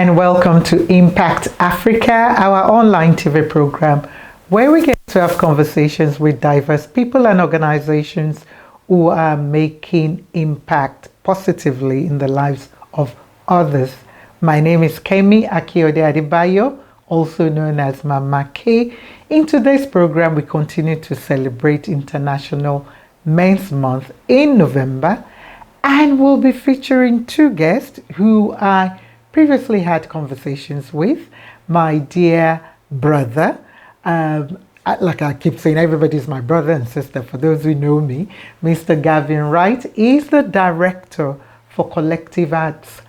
and welcome to Impact Africa, our online TV program, where we get to have conversations with diverse people and organizations who are making impact positively in the lives of others. My name is Kemi Akiode Adebayo, also known as Mama K. In today's program, we continue to celebrate International Men's Month in November, and we'll be featuring two guests who I previously had conversations with. My dear brother, like I keep saying, everybody's my brother and sister, for those who know me, Mr. Gavin Wright is the director for Collective Arts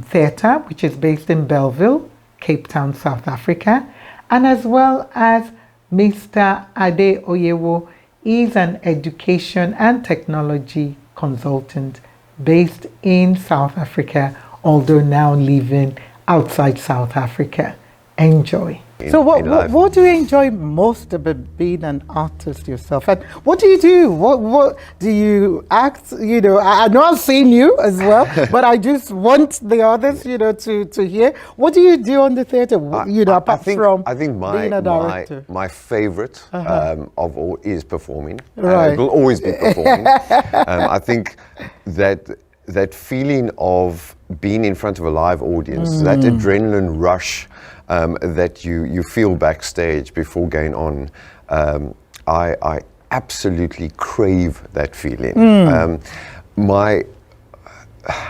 Theatre, which is based in Bellville, Cape Town, South Africa, and as well as Mr. Oyewo is an education and technology consultant based in South Africa, although now living outside South Africa. Enjoy. So what do you enjoy most about being an artist yourself? And what do you do? What do you act? You know, I know I've seen you as well, but I just want the others, you know, to hear. What do you do on the theatre? You know, apart from being a director. My favorite of all is performing. Right. It will always be performing. I think that feeling of being in front of a live audience, that adrenaline rush that you feel backstage before going on, I absolutely crave that feeling.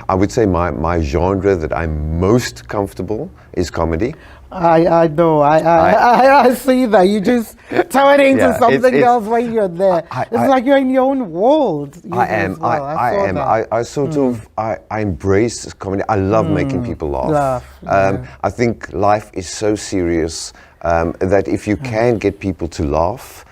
I would say my genre that I'm most comfortable is comedy. I know. I see that. You just turn into something else when you're there. It's like you're in your own world. I am. I sort of embrace comedy. I love making people laugh. I think life is so serious that if you can get people to laugh,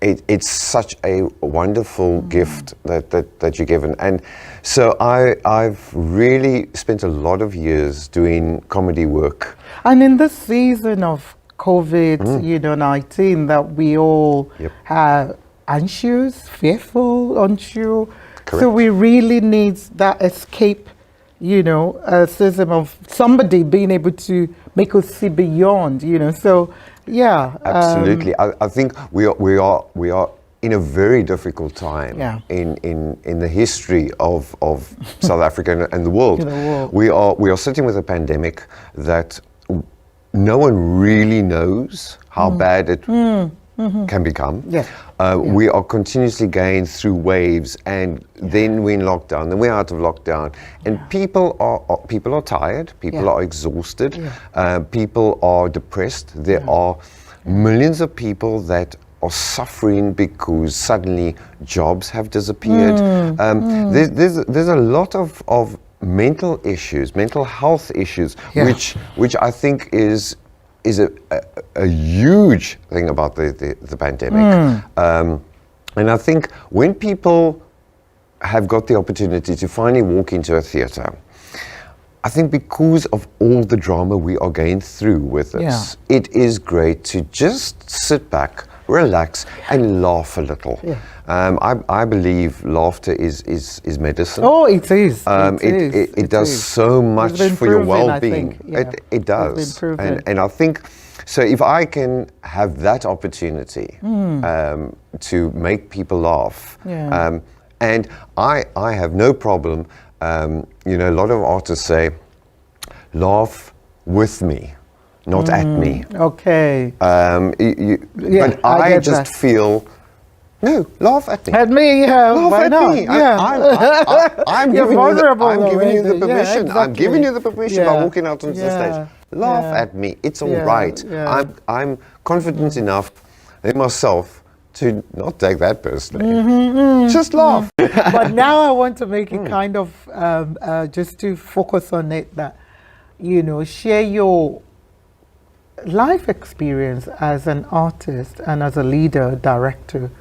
it's such a wonderful gift that you're given. And so I've really spent a lot of years doing comedy work. And in this season of COVID-19 that we all are anxious, fearful, unsure. Correct. So we really need that escape, you know, a system of somebody being able to make us see beyond, you know. So yeah. Absolutely. I think we are in a very difficult time in the history of South Africa and the world. We are sitting with a pandemic that no one really knows how bad it can become. We are continuously going through waves, and then we're in lockdown, then we're out of lockdown, and people are tired, people are exhausted, people are depressed. There are millions of people that are suffering because suddenly jobs have disappeared. There's a lot of mental issues, mental health issues, which I think is a huge thing about the pandemic. And I think when people have got the opportunity to finally walk into a theatre, I think because of all the drama we are going through with this, it is great to just sit back, relax, and laugh a little. I believe laughter is medicine. Oh, it is. It does so much for your well-being. It does. And I think, so if I can have that opportunity to make people laugh, and I have no problem, you know, a lot of artists say, laugh with me, not at me. Okay. But I just feel, no, laugh at me. At me, laugh why at not? me. I'm You're giving you the permission. Exactly. I'm giving you the permission by walking out onto the stage. Laugh at me. It's all right. I'm confident enough in myself to not take that personally. Just laugh. But now I want to make it kind of just to focus on it, that, you know, share your life experience as an artist and as a leader, director.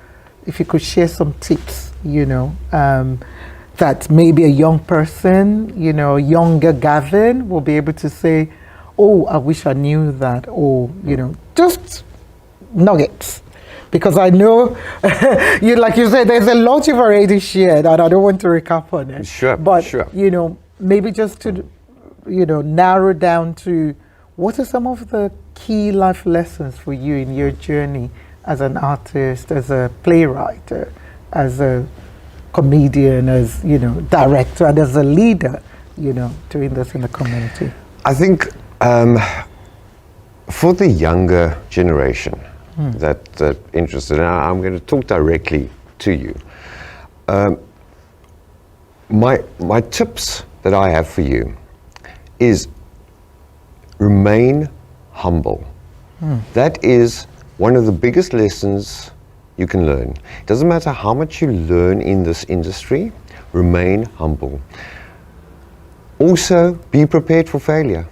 If you could share some tips, you know, that maybe a young person, you know, younger Gavin will be able to say, oh, I wish I knew that, or, you know, just nuggets. Because I know, like you said, there's a lot you've already shared, and I don't want to recap on it. Sure, but, sure. you know, maybe just to narrow down to what are some of the key life lessons for you in your journey as an artist, as a playwright, as a comedian, as director, and as a leader, doing this in the community? I think for the younger generation that interested, and I'm going to talk directly to you. My tips that I have for you is remain humble. That is one of the biggest lessons you can learn. It doesn't matter how much you learn in this industry, remain humble. Also, be prepared for failure.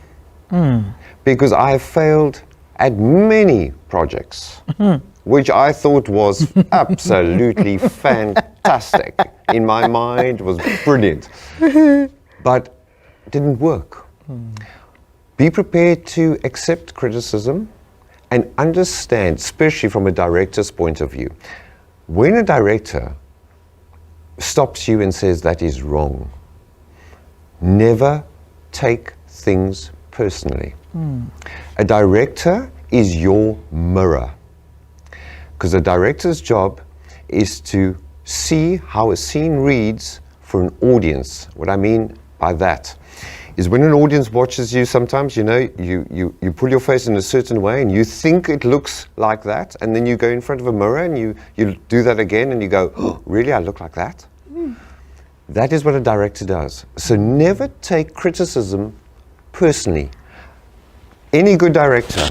Because I have failed at many projects, which I thought was absolutely fantastic. In my mind, was brilliant. But it didn't work. Be prepared to accept criticism and understand, especially from a director's point of view. When a director stops you and says that is wrong, never take things personally. A director is your mirror, because a director's job is to see how a scene reads for an audience. What I mean by that is when an audience watches you, sometimes you pull your face in a certain way and you think it looks like that, and then you go in front of a mirror and you do that again and you go, oh, really, I look like that? That is what a director does. So never take criticism personally. Any good director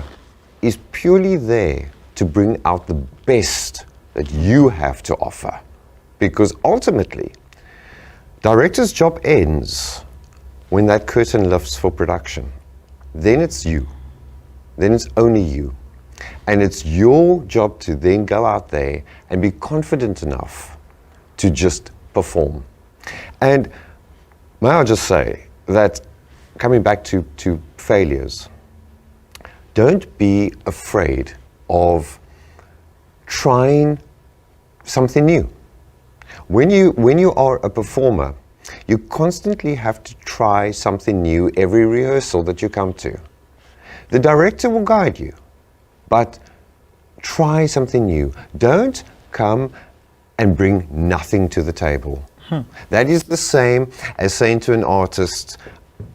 is purely there to bring out the best that you have to offer. Because ultimately, director's job ends when that curtain lifts for production. Then it's you. Then it's only you. And it's your job to then go out there and be confident enough to just perform. And may I just say that, coming back to failures, don't be afraid of trying something new. When you are a performer, you constantly have to try something new every rehearsal that you come to. The director will guide you, but try something new. Don't come and bring nothing to the table. That is the same as saying to an artist,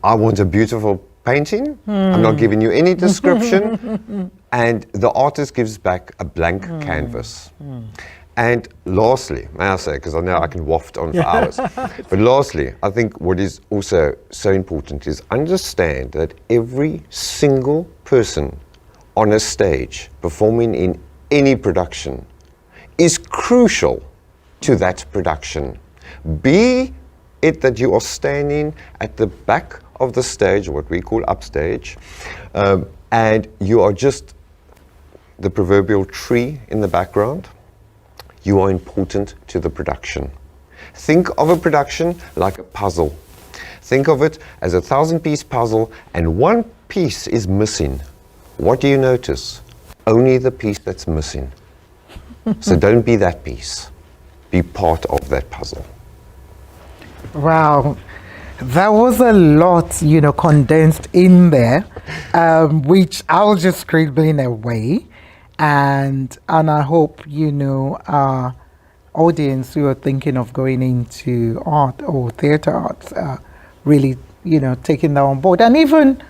I want a beautiful painting. I'm not giving you any description. And the artist gives back a blank canvas. And lastly, may I say, because I know I can waft on for hours, but lastly, I think what is also so important is understand that every single person on a stage performing in any production is crucial to that production. Be it that you are standing at the back of the stage, what we call upstage, and you are just the proverbial tree in the background, you are important to the production. Think of a production like a puzzle. Think of it as a 1,000-piece puzzle, and one piece is missing. What do you notice? Only the piece that's missing. So don't be that piece. Be part of that puzzle. Wow. That was a lot, condensed in there, which I'll just scribbling away. And I hope, our audience who are thinking of going into art or theatre arts really, taking that on board. And even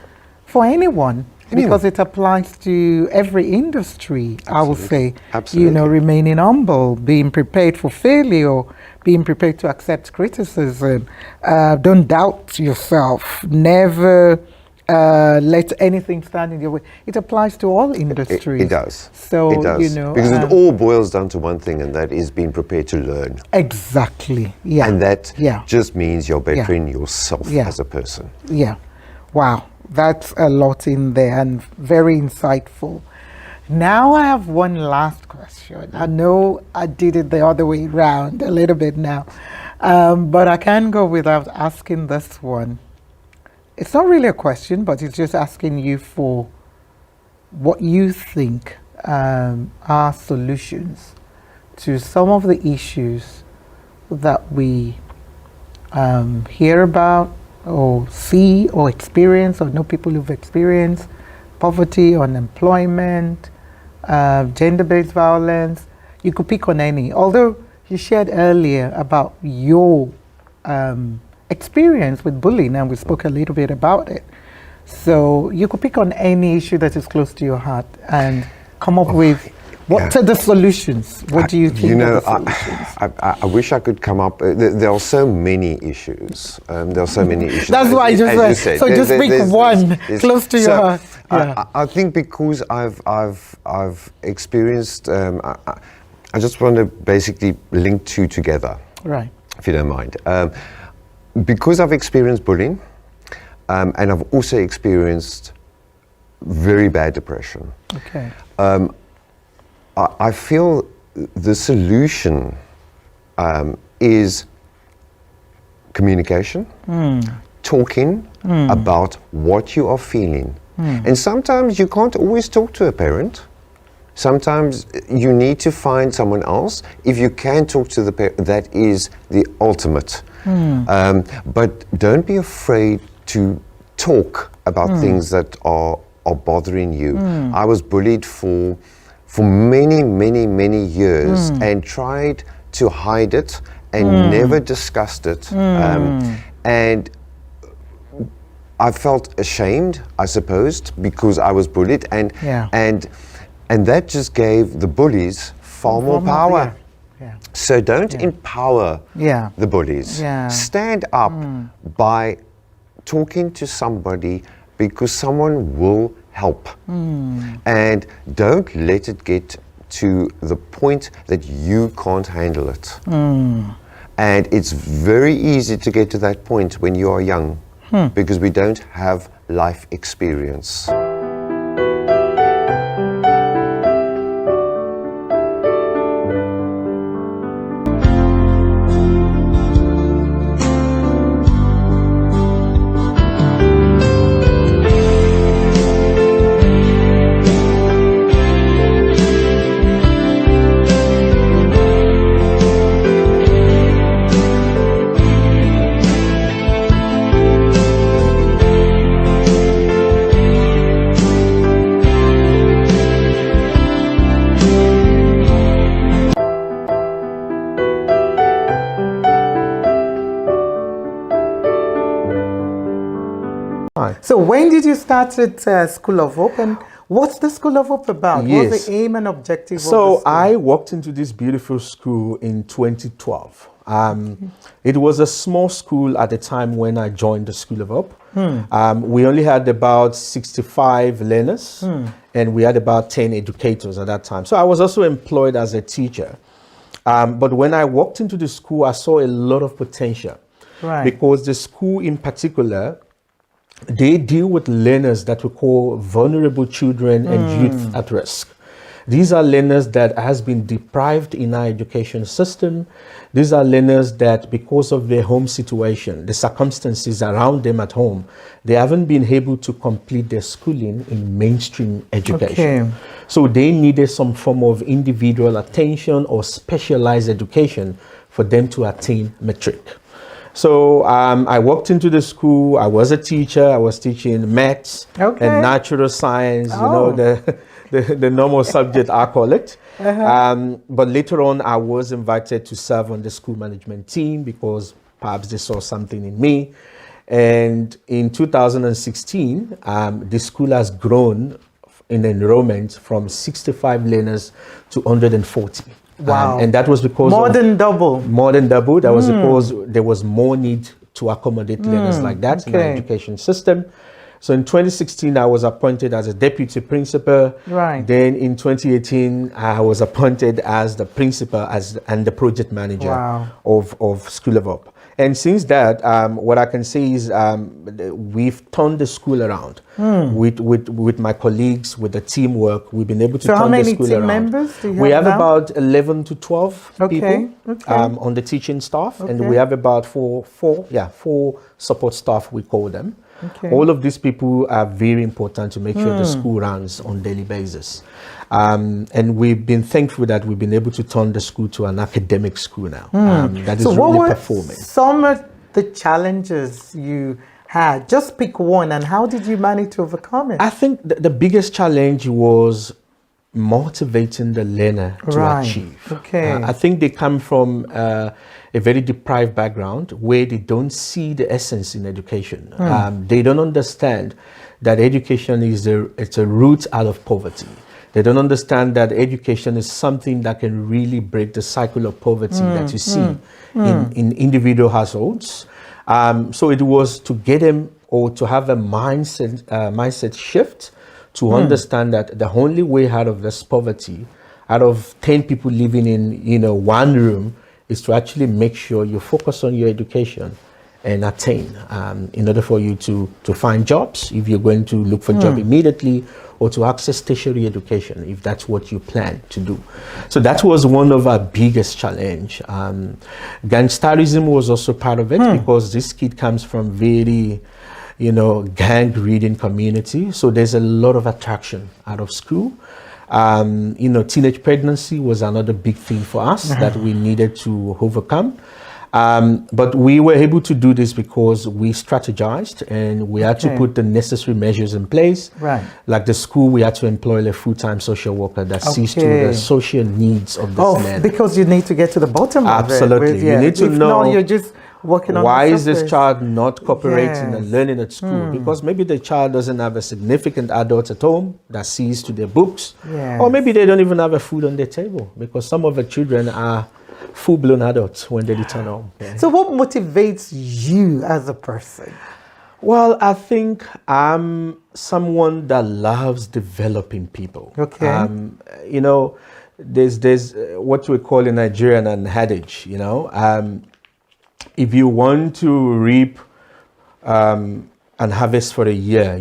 for anyone, because it applies to every industry, absolutely. I would say. Absolutely. Remaining humble, being prepared for failure, being prepared to accept criticism. Don't doubt yourself. Never let anything stand in your way. It applies to all industries. It does. So, it does. Because it all boils down to one thing, and that is being prepared to learn. Exactly. Yeah. And that just means you're bettering yourself as a person. Yeah. Wow. That's a lot in there and very insightful. Now I have one last question. I know I did it the other way around a little bit now, but I can't go without asking this one. It's not really a question, but it's just asking you for what you think are solutions to some of the issues that we hear about or see or experience or know people who've experienced poverty, unemployment, gender-based violence? You could pick on any. Although you shared earlier about your experience with bullying, and we spoke a little bit about it. So you could pick on any issue that is close to your heart and come up with what are the solutions? What do you think are the solutions? I wish I could come up. There are so many issues. There are so many issues. That's why I just said. So just pick one close to your heart. Yeah. I think because I've experienced. I just want to basically link two together. Right. If you don't mind. Because I've experienced bullying, and I've also experienced very bad depression. Okay. I feel the solution is communication, talking about what you are feeling. And sometimes you can't always talk to a parent. Sometimes you need to find someone else. If you can talk to the parent, that is the ultimate. But don't be afraid to talk about things that are bothering you. I was bullied for many years and tried to hide it and never discussed it. And I felt ashamed, I suppose, because I was bullied, and that just gave the bullies far more power. So don't empower the bullies. Stand up by talking to somebody, because someone will help. And don't let it get to the point that you can't handle it. And it's very easy to get to that point when you are young, because we don't have life experience. So when did you start at School of Hope, and what's the School of Hope about? Yes. What's the aim and objective of the So school? I walked into this beautiful school in 2012. It was a small school at the time when I joined the School of Hope. We only had about 65 learners, and we had about 10 educators at that time. So I was also employed as a teacher. But when I walked into the school, I saw a lot of potential. Right. Because the school in particular, they deal with learners that we call vulnerable children and youth at risk. These are learners that has been deprived in our education system. These are learners that, because of their home situation, the circumstances around them at home, they haven't been able to complete their schooling in mainstream education. Okay. So they needed some form of individual attention or specialized education for them to attain matric. So I walked into the school. I was a teacher. I was teaching maths and natural science, you know, the normal subject, I call it. But later on, I was invited to serve on the school management team because perhaps they saw something in me. And in 2016, the school has grown in enrollment from 65 learners to 140. Wow. And that was because more than double. More than double. That was because there was more need to accommodate learners like that in the education system. So in 2016, I was appointed as a deputy principal. Right. Then in 2018, I was appointed as the principal and the project manager of School of Hope. And since that, what I can say is we've turned the school around with my colleagues, with the teamwork. We've been able to turn the school around. So how many team members do you have We have now? about 11 to 12 people on the teaching staff, and we have about four support staff, we call them. All of these people are very important to make sure the school runs on a daily basis. And we've been thankful that we've been able to turn the school to an academic school now. That is really performing. Some of the challenges you had? Just pick one, and how did you manage to overcome it? I think the biggest challenge was motivating the learner to achieve. Okay. I think they come from a very deprived background where they don't see the essence in education. They don't understand that education is it's a route out of poverty. They don't understand that education is something that can really break the cycle of poverty that you see in individual households. So it was to get them, or to have a mindset shift, to understand that the only way out of this poverty, out of 10 people living in one room, is to actually make sure you focus on your education and attain, in order for you to find jobs, if you're going to look for job immediately, or to access tertiary education, if that's what you plan to do. So that was one of our biggest challenge. Gangsterism was also part of it, because this kid comes from very, gang reading community. So there's a lot of attraction out of school. Teenage pregnancy was another big thing for us that we needed to overcome. But we were able to do this because we strategized, and we had to put the necessary measures in place. Right. Like the school, we had to employ a full-time social worker that sees to the social needs of this man. Because you need to get to the bottom of it. Absolutely. You need to know, you're just working on why is this child not cooperating and learning at school? Because maybe the child doesn't have a significant adult at home that sees to their books. Or maybe they don't even have a food on their table, because some of the children are full-blown adults when they return home. So what motivates you as a person? Well, I think I'm someone that loves developing people. Okay. There's what we call in Nigeria an adage, if you want to reap and harvest for a year,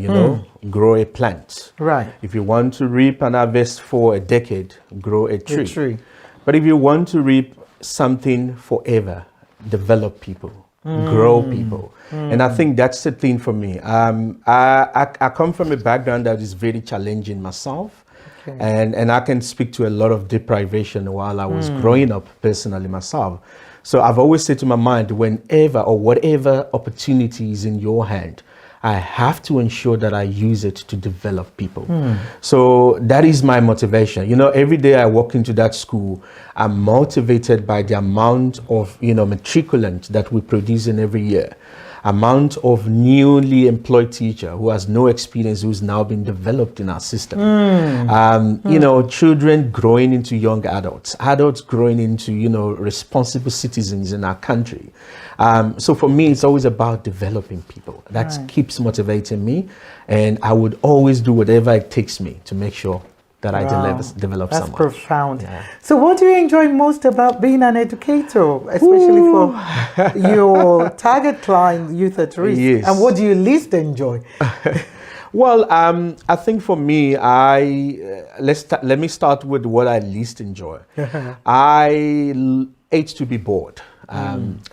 grow a plant. Right. If you want to reap and harvest for a decade, grow a tree. But if you want to reap something forever, develop people, grow people. And I think that's the thing for me. I come from a background that is very challenging myself. And I can speak to a lot of deprivation while I was growing up personally myself. So I've always said to my mind, whenever or whatever opportunity is in your hand, I have to ensure that I use it to develop people. So that is my motivation. Every day I walk into that school, I'm motivated by the amount of, matriculant that we produce in every year. Amount of newly employed teacher who has no experience, who's now been developed in our system. Children growing into young adults growing into, responsible citizens in our country. So for me, it's always about developing people. That keeps motivating me. And I would always do whatever it takes me to make sure that I develop someone. That's profound. So what do you enjoy most about being an educator, especially for your target client, youth at risk? Yes. And what do you least enjoy? Well, I think for me, let me start with what I least enjoy. I hate to be bored.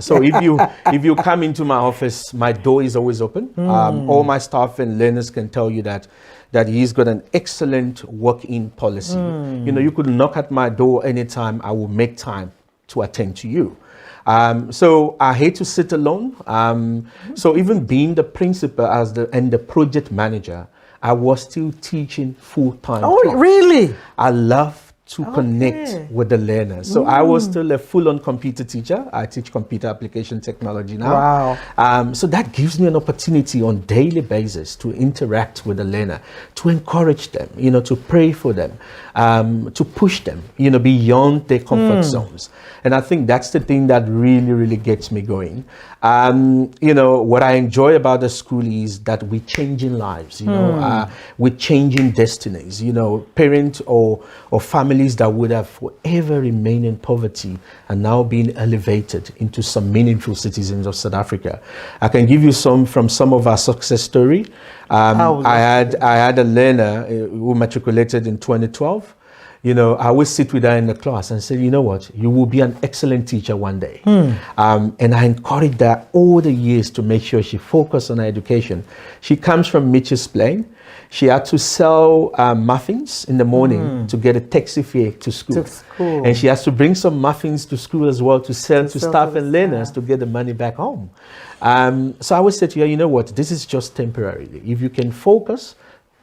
So if you come into my office, my door is always open. All my staff and learners can tell you that he's got an excellent work-in policy. You could knock at my door anytime. I will make time to attend to you. So I hate to sit alone. So even being the principal and the project manager, I was still teaching full-time. Oh, really? I love to connect with the learners. So I was still a full-on computer teacher. I teach computer application technology now. Wow. So that gives me an opportunity on daily basis to interact with the learner, to encourage them, to pray for them, to push them, beyond their comfort zones. And I think that's the thing that really, really gets me going. What I enjoy about the school is that we're changing lives, we're changing destinies, parents or families that would have forever remained in poverty are now being elevated into some meaningful citizens of South Africa. I can give you some of our success story. I had a learner who matriculated in 2012. I always sit with her in the class and say, you know what, you will be an excellent teacher one day. And I encouraged her all the years to make sure she focused on her education. She comes from Mitchell's Plain. She had to sell muffins in the morning to get a taxi fare to school. And she has to bring some muffins to school as well to sell to staff and learners to get the money back home. So I always said to her, you know what, this is just temporary. If you can focus,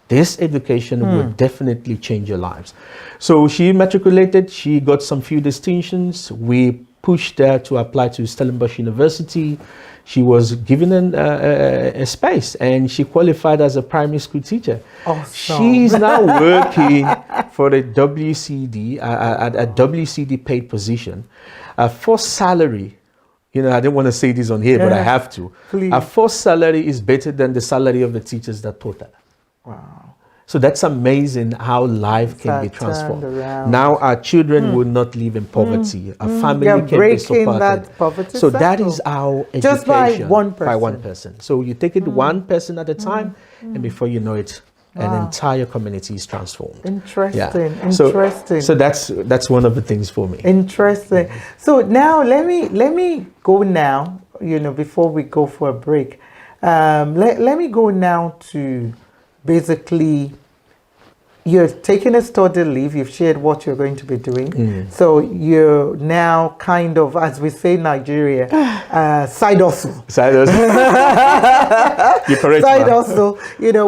this education will definitely change your lives. So she matriculated, she got some few distinctions. We pushed her to apply to Stellenbosch University. She was given a space and she qualified as a primary school teacher. Awesome. She's now working for the WCD, at a WCD paid position. First salary, I didn't want to say this on here, but I have to. Please. Our first salary is better than the salary of the teachers that taught her. Wow. So that's amazing how life can be transformed. Now our children will not live in poverty. Our family can be supported. That poverty so that is our education. Just by one person. By one person. So you take it one person at a time, and before you know it, an entire community is transformed. Interesting. Yeah. So that's one of the things for me. Interesting. So now let me go now. Before we go for a break, let me go now to. Basically, you're taking a study leave, you've shared what you're going to be doing. So you're now kind of, as we say in Nigeria, side hustle. Side hustle. You're correct. Side hustle,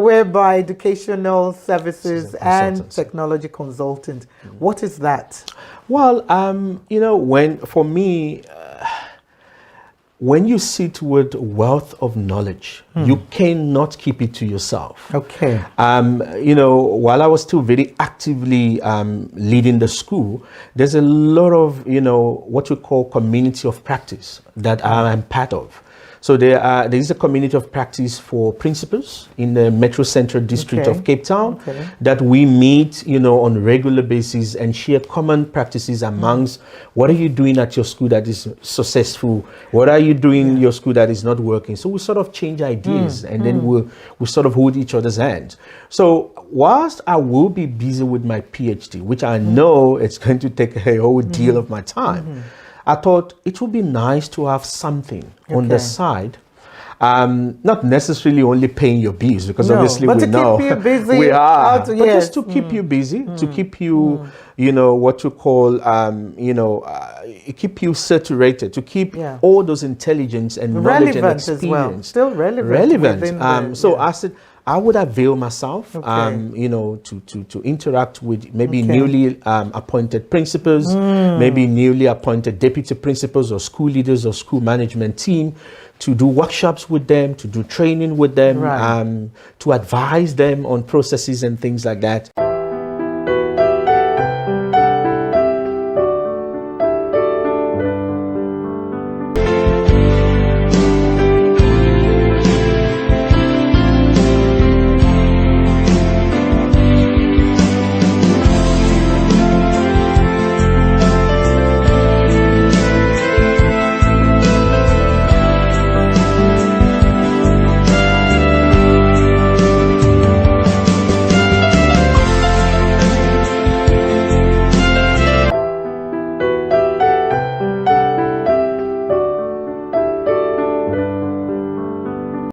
whereby educational services and technology consultant. What is that? Well, for me, when you sit with wealth of knowledge, you cannot keep it to yourself. Okay. While I was still very actively leading the school, there's a lot of, what we call community of practice that I'm part of. So there is a community of practice for principals in the Metro Central District of Cape Town that we meet, on a regular basis and share common practices amongst what are you doing at your school that is successful? What are you doing in your school that is not working? So we sort of change ideas and then we sort of hold each other's hands. So whilst I will be busy with my PhD, which I know it's going to take a whole deal of my time, I thought it would be nice to have something on the side, not necessarily only paying your bills, because obviously we know keep you busy, we are, but just to keep you busy, to keep you, what you call, keep you saturated, to keep all those intelligence and knowledge and experience as well. Still relevant. So I said, I would avail myself, to interact with maybe newly appointed principals, maybe newly appointed deputy principals or school leaders or school management team, to do workshops with them, to do training with them, to advise them on processes and things like that.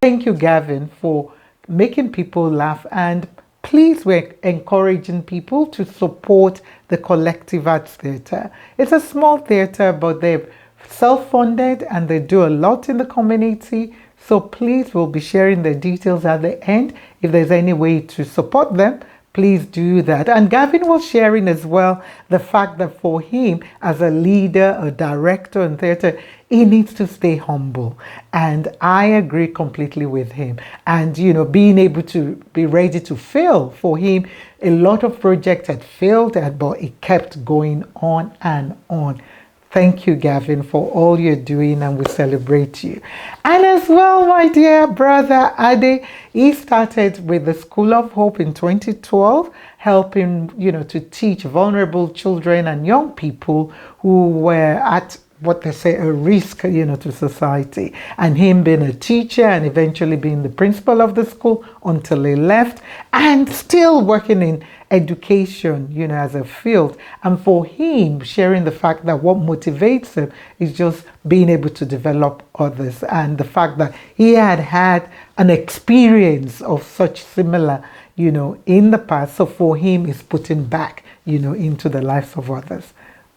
Thank you, Gavin, for making people laugh, and please, we're encouraging people to support the Collective Arts Theatre. It's a small theatre, but they're self-funded and they do a lot in the community. So please, we'll be sharing the details at the end. If there's any way to support them, please do that. And Gavin was sharing as well the fact that for him, as a leader, a director in theatre, he needs to stay humble. And I agree completely with him. And, being able to be ready to fail, for him, a lot of projects had failed, but it kept going on and on. Thank you, Gavin, for all you're doing, and we celebrate you. And as well, my dear brother Ade, he started with the School of Hope in 2012, helping, to teach vulnerable children and young people who were at what they say, a risk, to society. And him being a teacher and eventually being the principal of the school until he left, and still working in education, as a field. And for him, sharing the fact that what motivates him is just being able to develop others, and the fact that he had an experience of such similar, in the past. So for him, it's putting back, into the lives of others.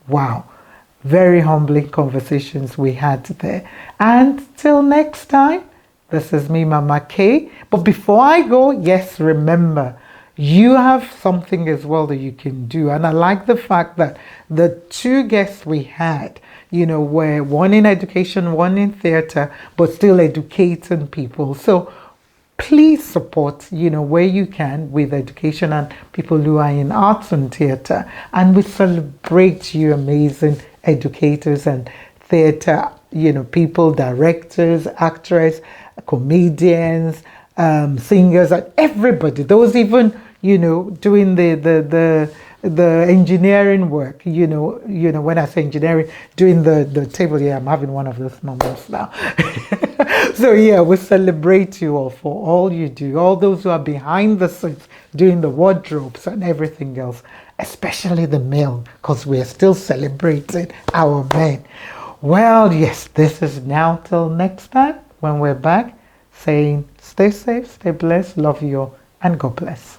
Wow. Very humbling conversations we had there. And till next time, this is me, Mama K. But before I go, yes, remember, you have something as well that you can do. And I like the fact that the two guests we had, were one in education, one in theater, but still educating people. So please support, where you can with education and people who are in arts and theater. And we celebrate you amazing educators and theater, people, directors, actors, comedians, singers, and everybody. Those even, doing the engineering work, when I say engineering, doing the table. Yeah, I'm having one of those moments now. So yeah, we celebrate you all for all you do, all those who are behind the scenes doing the wardrobes and everything else, especially the male, because we're still celebrating our men. Well, yes, this is now till next time when we're back saying stay safe, stay blessed, love you all, and God bless.